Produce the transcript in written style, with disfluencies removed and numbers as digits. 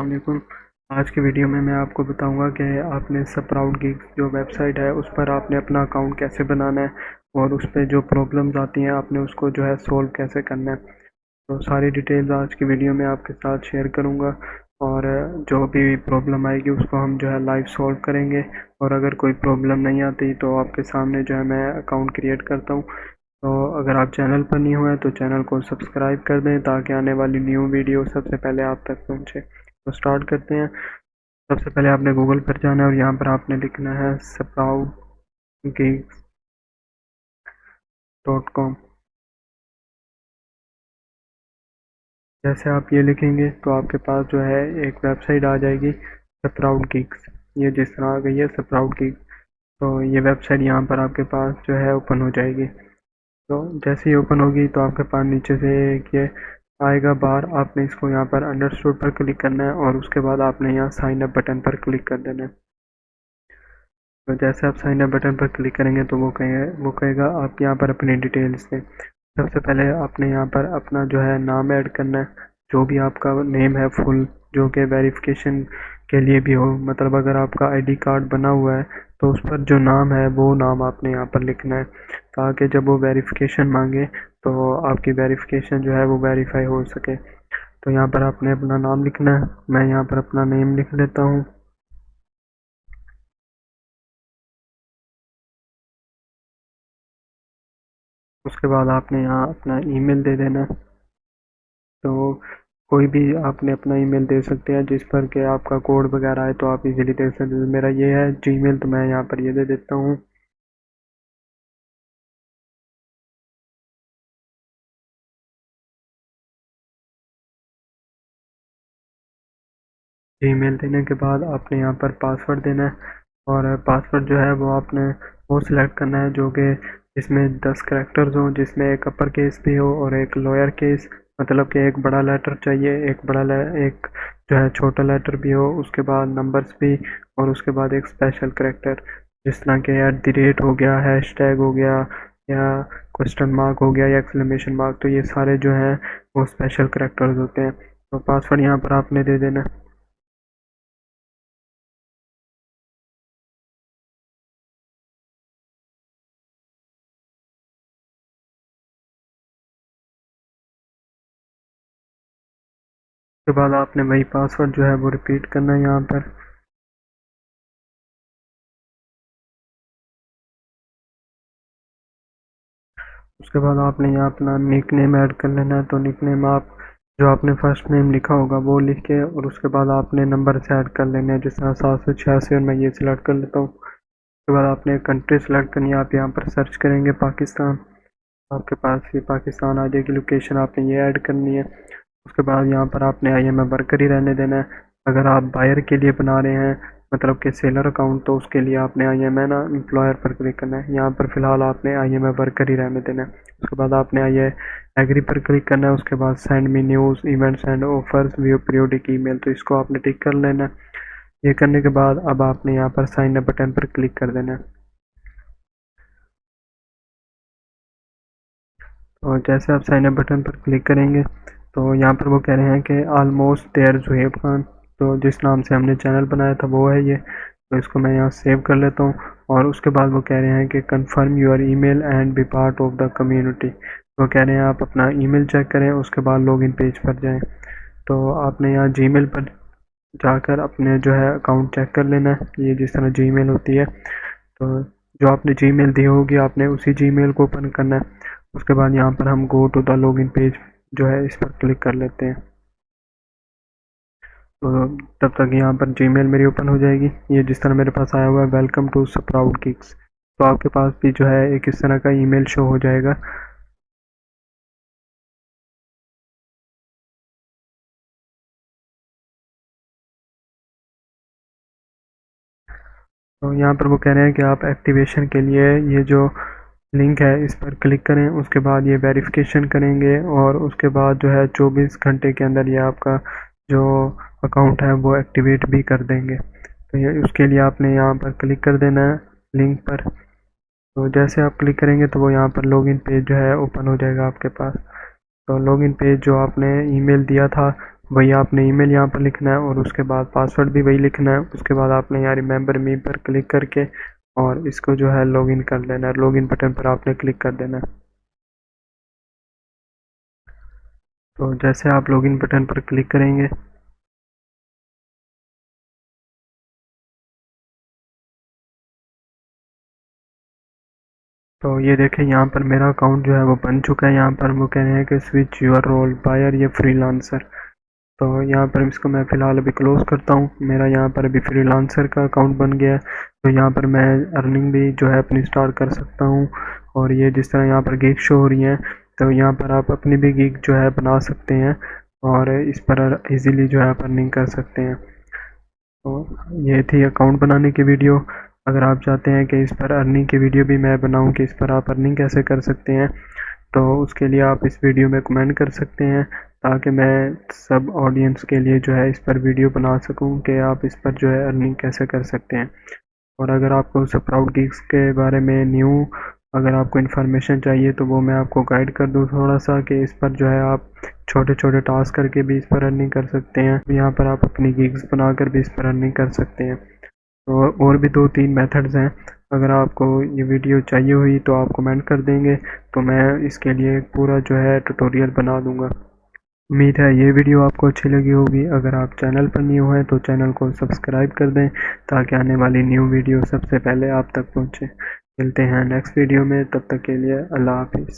अस्सलाम वालेकुम। आज की वीडियो में मैं आपको बताऊंगा कि आपने स्प्राउट गिग्स जो वेबसाइट है उस पर आपने अपना अकाउंट कैसे बनाना है और उस पर जो प्रॉब्लम्स आती हैं आपने उसको जो है सोल्व कैसे करना है। तो सारी डिटेल्स आज की वीडियो में आपके साथ शेयर करूंगा और जो भी प्रॉब्लम आएगी उसको हम जो है लाइव सॉल्व करेंगे। और अगर कोई प्रॉब्लम नहीं आती तो आपके सामने जो है मैं अकाउंट क्रिएट करता हूँ। तो अगर आप चैनल पर नहीं हुए तो चैनल को सब्सक्राइब कर दें ताकि आने वाली न्यू वीडियो सबसे पहले आप तक पहुंचे। तो स्टार्ट करते हैं। सबसे पहले आपने गूगल पर जाना है और यहाँ पर आपने लिखना है sprougigs.com। जैसे आप ये लिखेंगे तो आपके पास जो है एक वेबसाइट आ जाएगी स्प्राउट गिग्स। ये जिस तरह आ गई है स्प्राउट गिग्स, तो ये वेबसाइट यहाँ पर आपके पास जो है ओपन हो जाएगी। तो जैसे ही ओपन होगी तो आपके पास नीचे से एक ये आएगा बार, आपने इसको यहाँ पर अंडरस्टूड पर क्लिक करना है और उसके बाद आपने यहाँ साइन अप बटन पर क्लिक कर देना है। तो जैसे आप साइन अप बटन पर क्लिक करेंगे तो वो कहेगा आप यहाँ पर अपनी डिटेल्स दें। सबसे पहले आपने यहाँ पर अपना जो है नाम ऐड करना है, जो भी आपका नेम है फुल, जो कि वेरिफिकेशन के लिए भी हो। मतलब अगर आपका आईडी कार्ड बना हुआ है तो उस पर जो नाम है वो नाम आपने यहाँ पर लिखना है ताकि जब वो वेरिफिकेशन मांगे तो आपकी वेरिफिकेशन जो है वो वेरीफाई हो सके। तो यहाँ पर आपने अपना नाम लिखना है। मैं यहाँ पर अपना नेम लिख लेता हूँ। उसके बाद आपने यहाँ अपना ईमेल दे देना है। तो कोई भी आपने अपना ईमेल दे सकते हैं जिस पर के आपका कोड वगैरह है तो आप इजीली दे सकते हैं। मेरा ये है जीमेल, तो मैं यहाँ पर ये दे देता हूँ। जीमेल देने के बाद आपने यहाँ पर पासवर्ड देना है और पासवर्ड जो है वो आपने वो सिलेक्ट करना है जो कि जिसमें 10 करैक्टर्स हों, जिसमें एक अपर केस भी हो और एक लोअर केस, मतलब कि एक बड़ा लेटर चाहिए, एक जो है छोटा लेटर भी हो, उसके बाद नंबर्स भी, और उसके बाद एक स्पेशल करैक्टर जिस तरह के @ हो गया, हैशटैग हो गया, या क्वेश्चन मार्क हो गया, या एक्सक्लेमेशन मार्क। तो ये सारे जो हैं वो स्पेशल करैक्टर्स होते हैं। तो पासवर्ड यहाँ पर आपने दे देना है। उसके बाद आपने वही पासवर्ड जो है वो रिपीट करना है यहाँ पर। उसके बाद आपने यहाँ अपना निक नेम ऐड कर लेना है। तो निक नेम आप जो आपने फर्स्ट नेम लिखा होगा वो लिख के, और उसके बाद आपने नंबर से ऐड कर लेने हैं, जिस तरह 786, और मैं ये सिलेक्ट कर लेता हूँ। उसके बाद आपने कंट्री सेलेक्ट करनी है। आप यहाँ पर सर्च करेंगे पाकिस्तान, आपके पास ये पाकिस्तान आ जाएगी लोकेशन, आपने ये ऐड करनी है। उसके बाद यहाँ पर आपने IMI वर्कर ही रहने देना है। अगर आप बायर के लिए बना रहे हैं, मतलब कि सेलर अकाउंट, तो उसके लिए आपने IMI ना एम्प्लॉयर पर क्लिक करना है। यहाँ पर फिलहाल आपने IMI वर्कर ही रहने देना है। उसके बाद आपने आई एग्री पर क्लिक करना है। उसके बाद send me news events and offers view periodic email, तो इसको आपने टिक कर लेना है। ये करने के बाद अब आपने यहाँ पर साइन अप बटन पर क्लिक कर देना है। और जैसे आप साइन अप बटन पर क्लिक करेंगे तो यहाँ पर वो कह रहे हैं कि ऑलमोस्ट देयर जुहेब खान, तो जिस नाम से हमने चैनल बनाया था वो है ये। तो इसको मैं यहाँ सेव कर लेता हूँ। और उसके बाद वो कह रहे हैं कि confirm your email and be part of the community. वो कह रहे हैं आप अपना ईमेल चेक करें, उसके बाद लॉगिन पेज पर जाएं। तो आपने यहाँ जीमेल पर जाकर अपने जो है अकाउंट चेक कर लेना है। ये जिस तरह जीमेल होती है, तो जो आपने जीमेल दी होगी आपने उसी जीमेल को ओपन करना है। उसके बाद यहाँ पर हम go to the login page जो है इस पर क्लिक कर लेते हैं। तो तब तक यहाँ पर जीमेल मेरी ओपन हो जाएगी। ये जिस तरह मेरे पास आया हुआ है वेलकम टू स्प्राउट गिग्स, तो आपके पास भी जो है एक इस तरह का ईमेल शो हो जाएगा। तो यहाँ पर वो कह रहे हैं कि आप एक्टिवेशन के लिए ये जो लिंक है इस पर क्लिक करें, उसके बाद ये वेरिफिकेशन करेंगे और उसके बाद जो है 24 घंटे के अंदर ये आपका जो अकाउंट है वो एक्टिवेट भी कर देंगे। तो ये उसके लिए आपने यहाँ पर क्लिक कर देना है लिंक पर। तो जैसे आप क्लिक करेंगे तो वो यहाँ पर लॉगिन पेज जो है ओपन हो जाएगा आपके पास। तो लॉगिन पेज जो आपने ईमेल दिया था वही आपने ईमेल यहाँ पर लिखना है और उसके बाद पासवर्ड भी वही लिखना है। उसके बाद आपने यहाँ रिमेंबर मी पर क्लिक करके और इसको जो है लॉगिन कर लेना है। लॉगिन बटन पर आपने क्लिक कर देना है। तो जैसे आप लॉगिन बटन पर क्लिक करेंगे तो ये देखें यहाँ पर मेरा अकाउंट जो है वो बन चुका है। यहाँ पर वो कह रहे हैं कि स्विच योर रोल बायर या फ्रीलांसर। तो यहाँ पर इसको मैं फ़िलहाल अभी क्लोज़ करता हूँ। मेरा यहाँ पर अभी फ्रीलांसर का अकाउंट बन गया है। तो यहाँ पर मैं अर्निंग भी जो है अपनी स्टार्ट कर सकता हूँ। और ये जिस तरह यहाँ पर गिग शो हो रही हैं, तो यहाँ पर आप अपनी भी गिग जो है बना सकते हैं और इस पर इजीली जो है आप अर्निंग कर सकते हैं। तो ये थी अकाउंट बनाने की वीडियो। अगर आप चाहते हैं कि इस पर अर्निंग की वीडियो भी मैं बनाऊं कि इस पर आप अर्निंग कैसे कर सकते हैं, तो उसके लिए आप इस वीडियो में कमेंट कर सकते हैं ताकि मैं सब ऑडियंस के लिए जो है इस पर वीडियो बना सकूं कि आप इस पर जो है अर्निंग कैसे कर सकते हैं। और अगर आपको स्प्राउट गिग्स के बारे में न्यू अगर आपको इन्फॉर्मेशन चाहिए तो वो मैं आपको गाइड कर दूँ थोड़ा सा कि इस पर जो है आप छोटे छोटे टास्क करके भी इस पर अर्निंग कर सकते हैं। यहाँ पर आप अपनी गिग्स बनाकर भी इस पर अर्निंग कर सकते हैं। तो और भी 2-3 मेथड्स हैं। अगर आपको ये वीडियो चाहिए हुई तो आप कमेंट कर देंगे तो मैं इसके लिए पूरा जो है ट्यूटोरियल बना दूंगा। उम्मीद है ये वीडियो आपको अच्छी लगी होगी। अगर आप चैनल पर न्यू हैं तो चैनल को सब्सक्राइब कर दें ताकि आने वाली न्यू वीडियो सबसे पहले आप तक पहुंचे। मिलते हैं नेक्स्ट वीडियो में, तब तक के लिए अल्लाह हाफिज़।